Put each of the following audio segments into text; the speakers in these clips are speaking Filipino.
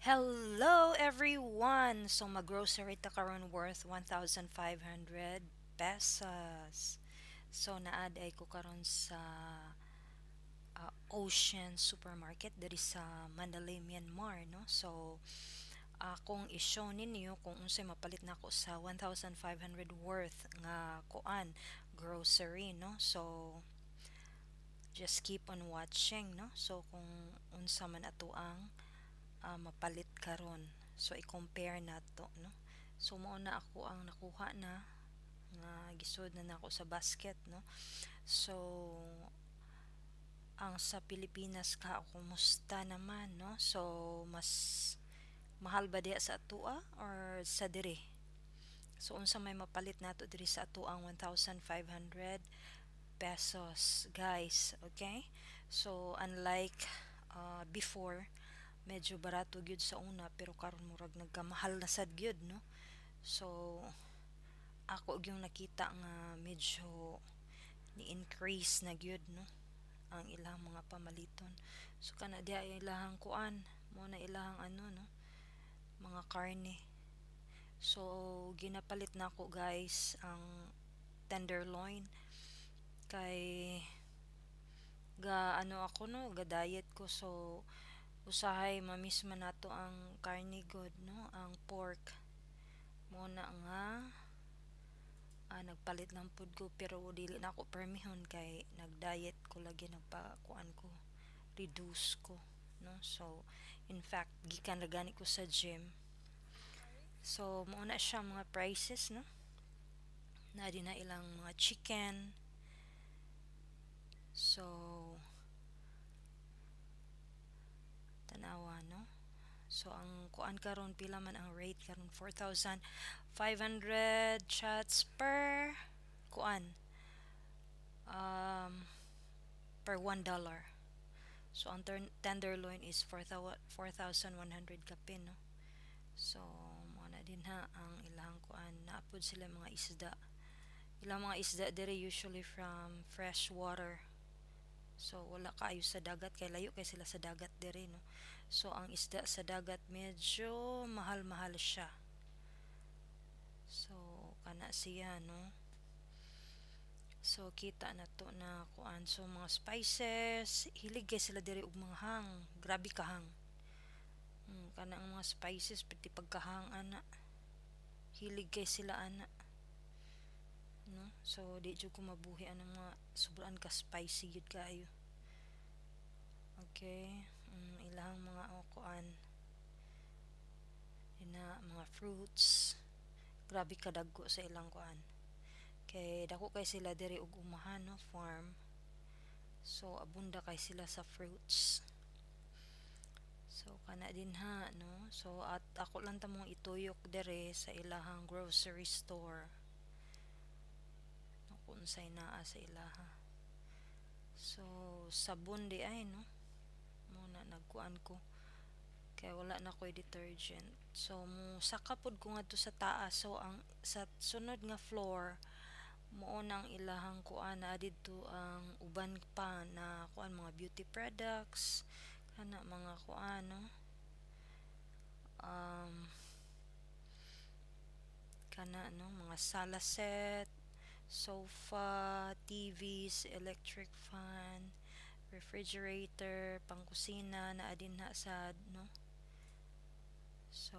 Hello everyone! So mag-grocery ta karon worth 1,500 pesos. So naad ay ko karon sa Ocean Supermarket diri sa Mandalay, Myanmar, no? So akong i-show ninyo kung unsay mapalit nako sa 1,500 worth nga kuan grocery, no? So just keep on watching, no? So kung unsa man ato ang mapalit karon, so i-compare nato, no? So mao na ako ang nakuha na nga gisud na nako sa basket, no? So ang sa Pilipinas ka kumusta naman, no? So mas mahal ba diya sa atua or sa diri? So unsa may mapalit nato diri sa ato ang 1,500 pesos, guys, okay? So unlike before, medyo barato gyud sa una pero karon murag nagkamahal na sad gyud, no? So ako gyung nakita nga medyo ni-increase na gyud, no, ang ilang mga pamaliton. So kana diha ilahang kuan mo na ilahang ano, no, mga karne. So ginapalit na ako, guys, ang tenderloin kay ga ano ako, no, ga diet ko. So usahay mamiss man nato ang karne god, no, ang pork mo na nga nagpalit lang pud ko pero dili na ako permihon kay nag-diet ko lagi, nagpakuan ko, reduce ko, no. So in fact gikan na gani ko sa gym. So mao na siya mga prices, no, na di na ilang mga chicken. So tanawa, no. So ang kuan karon pila man ang rate karon, 4,500 shots per kuan um per $1. So ang tenderloin is 4,100 kapin, no. So mo na din ha ang ilang kuan, naapod sila mga isda. Ilang mga isda diri usually from fresh water. So wala kaayo sa dagat kay layo kay sila sa dagat diri, no. So ang isda sa dagat medyo mahal-mahal siya. So kana siya, no. So kita na to na kuan, so mga spices hilig kay sila diri og mga hang, grabe ka hang. Kana ang mga spices pati pagkahang ana, hilig kay sila ana, no. So di jud ko mabuhi ang mga sobrang ka spicy gid kaayo. Okay, ilang mga kuan ina mga fruits, grabe kadagko sa ilang kuan kay dako kay sila diri og umahan, no, farm. So abunda kay sila sa fruits. So kana din ha, no. So at ako lang ta mong ituyok dere sa ilahang grocery store, no, kung unsay naa sa ilaha. So sabon di ay, no, muna nagkuan ko kay wala na ko'y detergent. So mo sakapod ko ngadto sa taas. So ang sa sunod nga floor mao nang ilahang kuan na didto ang uban pa na kuan, mga beauty products, kana mga kuan, no, um kana, no, mga sala set, sofa, TVs, electric fan, refrigerator, pangkusina na adin na sad, no. So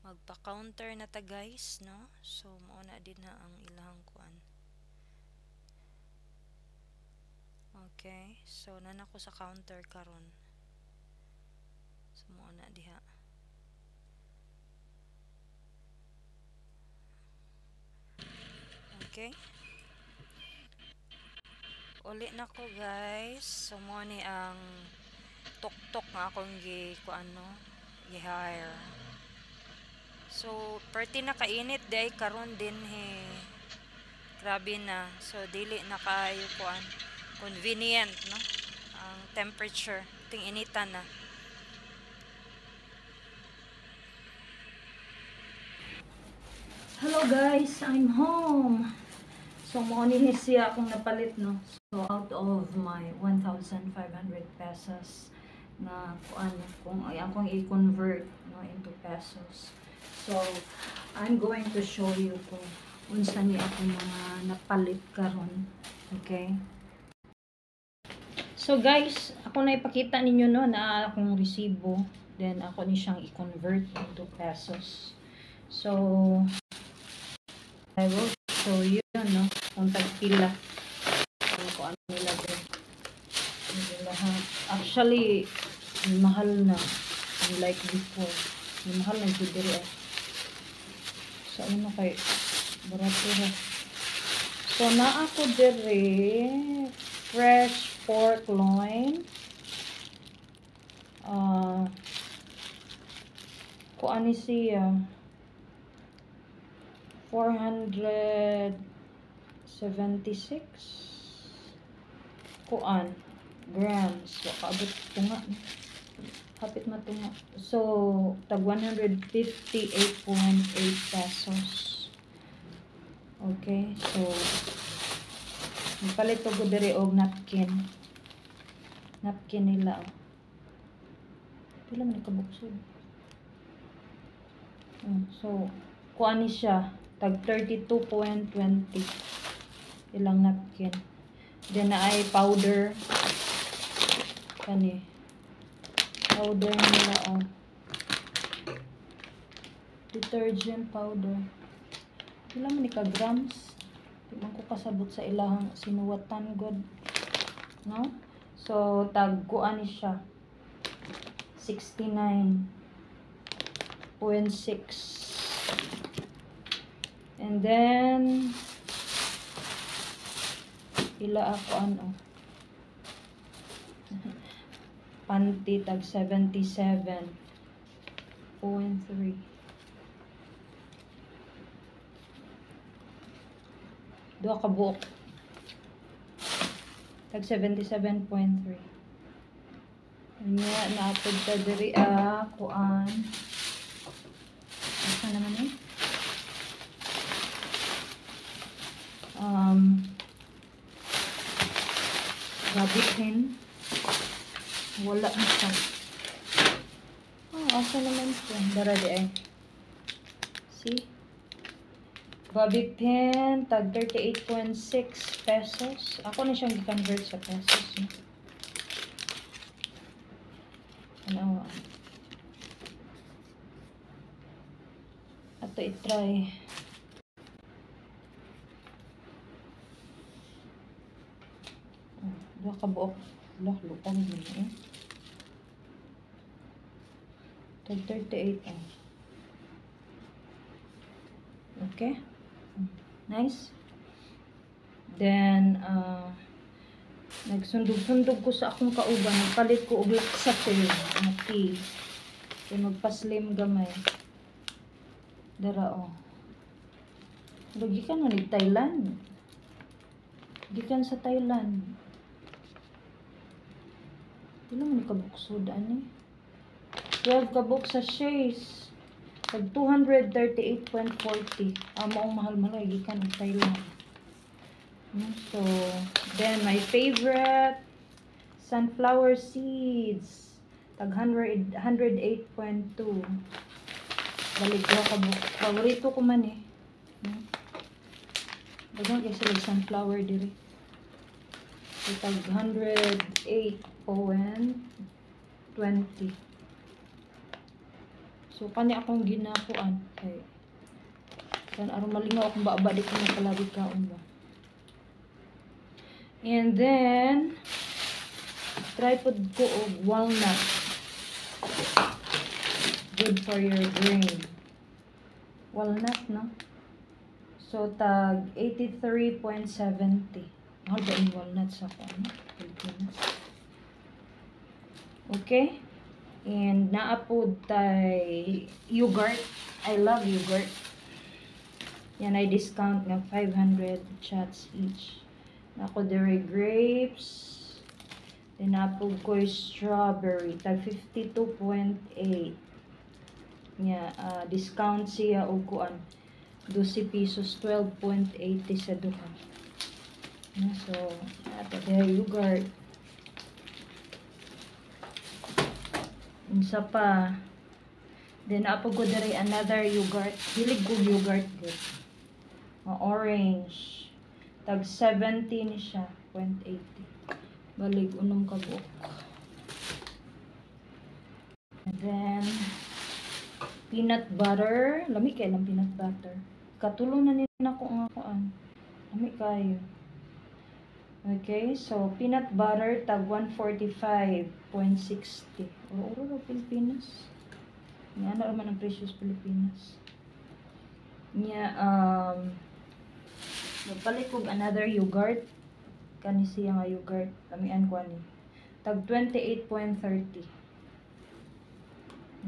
magpa-counter na ta, guys, no. So mao na din na ang ilang kuan. Okay, so nana ko sa counter karon. So mao na diha. Okay, uli na ko, guys. So mo ni ang tok-tok nga akong gi kuan, no, gi-hire. So perti na kainit day karon din he. Grabe na. So dili na kaayo kuan convenient, no, ang temperature ting initan na. Hello guys, I'm home. So mo ni siya akong napalit, no. So out of my 1,500 pesos na kung akong i-convert no into pesos. So I'm going to show you kung unsa ni ako mga napalit karon. Okay? So guys, ako na ipakita ninyo no na akong resibo, then ako ni siyang i-convert into pesos. So I will show you no kung tagpila kung ano nila din. Actually, mahal na. Like before. Mahal na yung diri eh. So, ano kay baratura. So, na ako diri fresh pork loin. Kuan ni siya 476 kuan grams. So, kaabot ito nga. Kapit matunga. So, tag 158.8 pesos. Okay. So, palit ko diri og napkin. Napkin nila. Pila man kabuksod. So, kuan ni siya. Tag 32.20. Ilang napkin. Then, na ay powder. Kani. Powder nila, detergent powder. Ilang man ka grams. Tignan ko kasabot sa ilahang sinuwatan god. No? So, tagkuan ni siya. 69.6. And then, ila ako panty tag 77.3. Duha ka buok. Tag 77.3. Anya naapod ta diri kuan. Asa naman eh? Rabbit hen. Wala na siya. Asa naman siya? Dara di ay. See? Bobby pin, tag 38.6 pesos. Ako na siyang i-convert sa pesos. Ano? Ato i-try. Dua ka buok. Lupang din eh. Tag 38 Okay. Nice. Then, nagsundog-sundog ko sa akong kauban. Nagpalit ko og laksa ko yun. Tea. So, magpa-slim gamay. Dara Lagi ka na Thailand. Gikan sa Thailand. Ilan man kabuksod ani? 12 kabuk sa shares. Tag 238.40. Maong mahal-mahal gikan sa Thailand. So, then my favorite sunflower seeds. Tag 108.2. Balik ko kabuk. Favorito ko man eh. Dagan kay sila sunflower diri. So, tag 108.20. So, kani akong ginakuan. Okay. Kan aron malingaw akong ba di ko na palagi kaon ba. And then, tripod ko og walnut. Good for your brain. Walnut, no? So, tag 83.70. Mahal ba yung walnut sa Pilipinas? Okay. And naapod tay yogurt. I love yogurt. Yan ay discount ng 500 shots each. Ako dairy grapes. Then naapod ko strawberry. Tag 52.8. Yeah, discount siya o kuan. 12 pesos, 12.80 sa duha. So, ato dairy yogurt. Unsa pa. Then apo ko diri another yogurt. Hilig ko yogurt good. Orange. Tag 70 ni siya. 0.80. Balig unom ka buok. And then peanut butter. Lami kay lang peanut butter. Katulong na nila ko nga kuan. Lami kayo. Okay, so peanut butter tag 145.60. Uro Pilipinas. Nga na naman ang presyo sa Pilipinas. Nya nagpalit kog another yogurt. Kani siya nga yogurt. Lamian ko ani. Tag 28.30.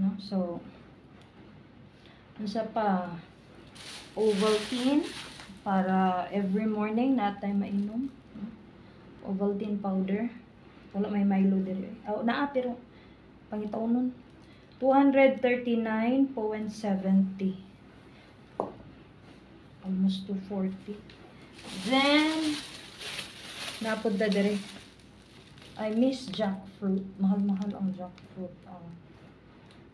No? So unsa pa? Ovaltine para every morning natay mainom. No? Ovaltine powder. Wala may Milo diri. Naa pero pangitawon nun. 239.70. Almost 240. Then napod da diri. I miss jackfruit. Mahal-mahal ang jackfruit.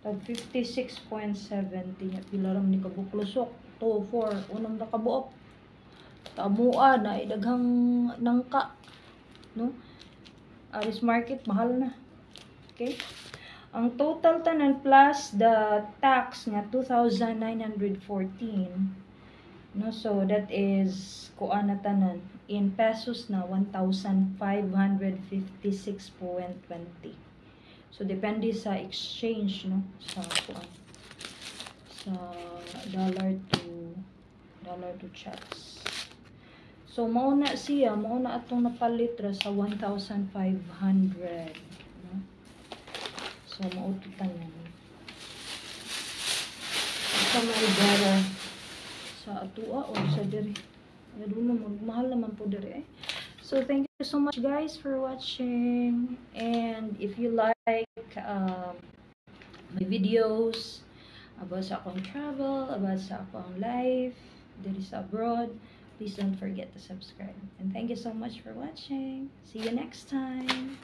Tag 56.70. Pila ram ni kabuklusok. 2, 4. Unang nakabuok. Tamua na idaghang nangka. No? Aris market mahal na. Okay? Ang total tanan plus the tax nga 2,914. No, so that is kuan na tanan in pesos na 1,556.20. So depende sa exchange no sa kuan sa dollar to checks. So mao na siya, mao na atong napalit ra sa 1,500. No? So, maututan yan. Sa may dara sa atua o sa diri. Ano magmahal naman po diri eh. So, thank you so much guys for watching. And if you like my videos about sa akong travel, about sa akong life, diri sa abroad, please don't forget to subscribe. And thank you so much for watching. See you next time.